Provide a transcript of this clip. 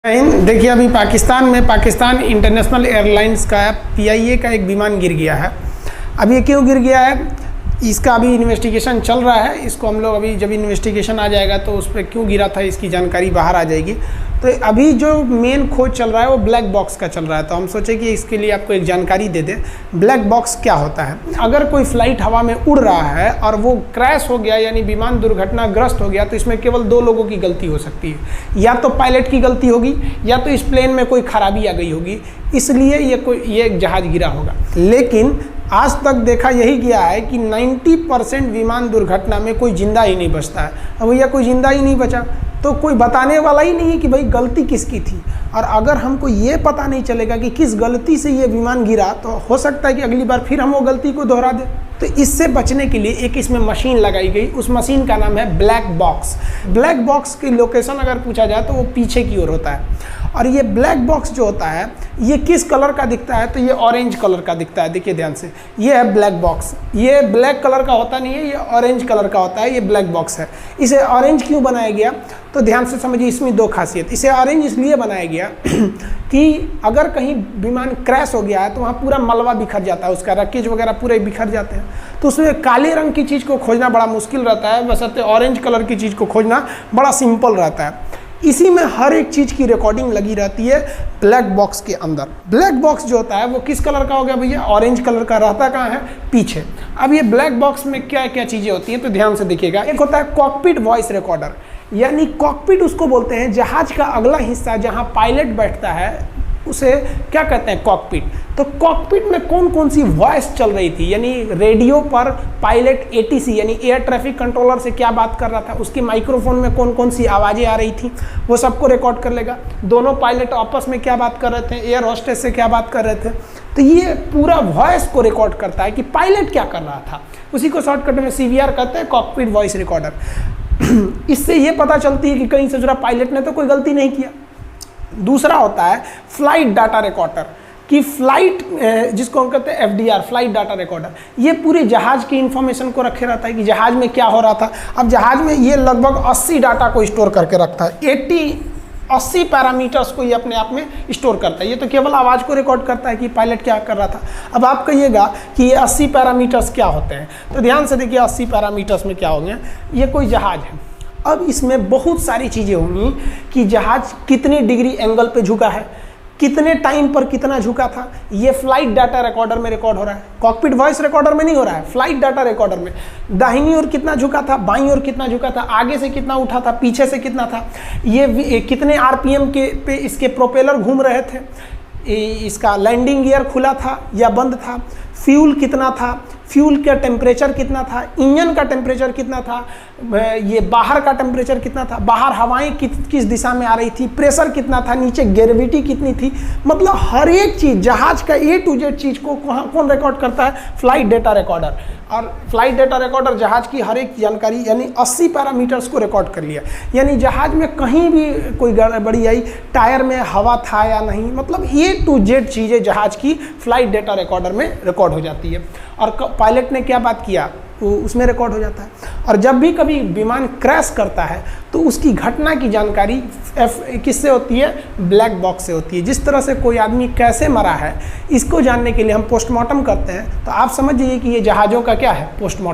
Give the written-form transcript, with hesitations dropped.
देखिए अभी पाकिस्तान में पाकिस्तान इंटरनेशनल एयरलाइंस का PIA का एक विमान गिर गया है। अब ये क्यों गिर गया है, इसका अभी इन्वेस्टिगेशन चल रहा है। इसको हम लोग अभी जब इन्वेस्टिगेशन आ जाएगा तो उस पर क्यों गिरा था इसकी जानकारी बाहर आ जाएगी। तो अभी जो मेन खोज चल रहा है वो ब्लैक बॉक्स का चल रहा है। तो हम सोचे कि इसके लिए आपको एक जानकारी दे दें, ब्लैक बॉक्स क्या होता है। अगर कोई फ्लाइट हवा में उड़ रहा है और वो क्रैश हो गया यानी विमान दुर्घटनाग्रस्त हो गया, तो इसमें केवल दो लोगों की गलती हो सकती है। या तो पायलट की गलती होगी या तो इस प्लेन में कोई खराबी आ गई होगी, इसलिए ये जहाज़ गिरा होगा। लेकिन आज तक देखा यही गया है कि 90% विमान दुर्घटना में कोई जिंदा ही नहीं बचता है। अब भैया कोई जिंदा ही नहीं बचा तो कोई बताने वाला ही नहीं है कि भाई गलती किसकी थी। और अगर हमको ये पता नहीं चलेगा कि किस गलती से ये विमान गिरा, तो हो सकता है कि अगली बार फिर हम वो गलती को दोहरा दें। तो इससे बचने के लिए एक इसमें मशीन लगाई गई, उस मशीन का नाम है ब्लैक बॉक्स। ब्लैक बॉक्स की लोकेशन अगर पूछा जाए तो वो पीछे की ओर होता है। और ये ब्लैक बॉक्स जो होता है ये किस कलर का दिखता है, तो ये ऑरेंज कलर का दिखता है। देखिए ध्यान से, ये है ब्लैक बॉक्स। ये ब्लैक कलर का होता नहीं है, ये ऑरेंज कलर का होता है। ये ब्लैक बॉक्स है। इसे ऑरेंज क्यों बनाया गया, तो ध्यान से समझिए, इसमें दो खासियत। इसे ऑरेंज इसलिए बनाया गया कि अगर कहीं विमान क्रैश हो गया है तो वहाँ पूरा मलबा बिखर जाता है, उसका रकेज वगैरह पूरे बिखर जाते हैं। तो उसमें काले रंग की चीज़ को खोजना बड़ा मुश्किल रहता है, बशर्ते ऑरेंज कलर की चीज़ को खोजना बड़ा सिंपल रहता है। इसी में हर एक चीज़ की रिकॉर्डिंग लगी रहती है ब्लैक बॉक्स के अंदर। ब्लैक बॉक्स जो होता है वो किस कलर का हो गया भैया, ऑरेंज कलर का। रहता कहाँ है, पीछे। अब ये ब्लैक बॉक्स में क्या क्या चीज़ें होती हैं, तो ध्यान से देखिएगा। एक होता है कॉकपिट वॉइस रिकॉर्डर, यानी कॉकपिट उसको बोलते हैं जहाज का अगला हिस्सा जहाँ पायलट बैठता है उसे क्या कहते हैं, कॉकपिट। तो कॉकपिट में कौन कौन सी वॉइस चल रही थी, यानी रेडियो पर पायलट ATC यानी एयर ट्रैफिक कंट्रोलर से क्या बात कर रहा था, उसके माइक्रोफोन में कौन कौन सी आवाज़ें आ रही थी, वो सबको रिकॉर्ड कर लेगा। दोनों पायलट आपस में क्या बात कर रहे थे, एयर होस्टेस से क्या बात कर रहे थे, तो ये पूरा वॉइस को रिकॉर्ड करता है कि पायलट क्या कर रहा था। उसी को शॉर्टकट में CVR कहते हैं, कॉकपिट वॉइस रिकॉर्डर। इससे ये पता चलती है कि कहीं से जरा पायलट ने तो कोई गलती नहीं किया। दूसरा होता है फ्लाइट डाटा रिकॉर्डर, कि फ्लाइट जिसको हम कहते हैं FDR, फ्लाइट डाटा रिकॉर्डर। ये पूरे जहाज की इंफॉर्मेशन को रखे रहता है कि जहाज में क्या हो रहा था। अब जहाज में ये लगभग 80 डाटा को स्टोर करके रखता है। 80 पैरामीटर्स को ये अपने आप में स्टोर करता है। ये तो केवल आवाज़ को रिकॉर्ड करता है कि पायलट क्या कर रहा था। अब आप कहिएगा कि ये 80 पैरामीटर्स क्या होते हैं, तो ध्यान से देखिए 80 पैरामीटर्स में क्या होंगे। ये कोई जहाज है, अब इसमें बहुत सारी चीज़ें होंगी कि जहाज कितनी डिग्री एंगल पे झुका है, कितने टाइम पर कितना झुका था। ये फ्लाइट डाटा रिकॉर्डर में रिकॉर्ड हो रहा है, कॉकपिट वॉइस रिकॉर्डर में नहीं हो रहा है, फ्लाइट डाटा रिकॉर्डर में। दाहिनी ओर कितना झुका था, बाईं ओर कितना झुका था, आगे से कितना उठा था, पीछे से कितना था, ये कितने RPM के पे इसके प्रोपेलर घूम रहे थे, इसका लैंडिंग गियर खुला था या बंद था, फ्यूल कितना था, फ्यूल का टेम्परेचर कितना था, इंजन का टेम्परेचर कितना था, ये बाहर का टेम्परेचर कितना था, बाहर हवाएं किस दिशा में आ रही थी, प्रेशर कितना था, नीचे ग्रेविटी कितनी थी। मतलब हर एक चीज़, जहाज का A to Z चीज़ को कौन रिकॉर्ड करता है, फ्लाइट डेटा रिकॉर्डर। और फ्लाइट डेटा रिकॉर्डर जहाज की हर एक जानकारी यानी 80 पैरामीटर्स को रिकॉर्ड कर लिया। यानी जहाज में कहीं भी कोई गड़बड़ी आई, टायर में हवा था या नहीं, मतलब A to Z चीज़ें जहाज की फ्लाइट डेटा रिकॉर्डर में रिकॉर्ड हो जाती है। और पायलट ने क्या बात किया वो उसमें रिकॉर्ड हो जाता है। और जब भी कभी विमान क्रैश करता है तो उसकी घटना की जानकारी किससे होती है, ब्लैक बॉक्स से होती है। जिस तरह से कोई आदमी कैसे मरा है इसको जानने के लिए हम पोस्टमार्टम करते हैं। तो आप समझ जाइए कि ये जहाज़ों का क्या है, पोस्टमार्टम।